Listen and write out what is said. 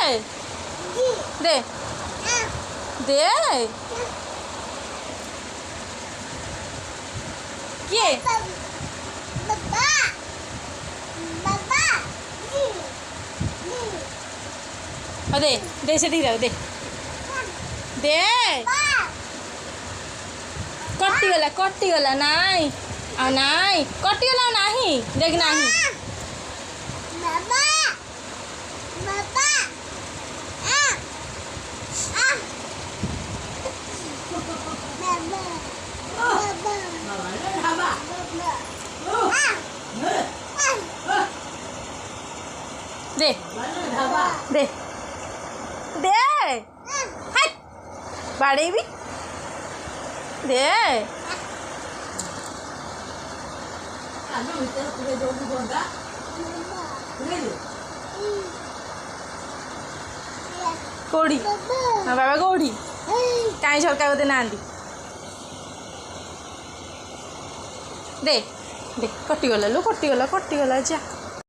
দে দে কে দে দে সেদিকে যাও দে দে କଟିଗଲା ନାଇଁ ଆଉ ନାଇଁ କଟିଗଲା ନାହିଁ ଦେଖ ନାହିଁ ଦେ ଦେ ଦେ ବାଡ଼େଇବି ଦେ କୋଉଠି ବାବା କୋଉଠି କାହିଁ ଝରକା ବୋଧେ ନାହାନ୍ତି ଦେ ଦେ କଟିଗଲା ଯା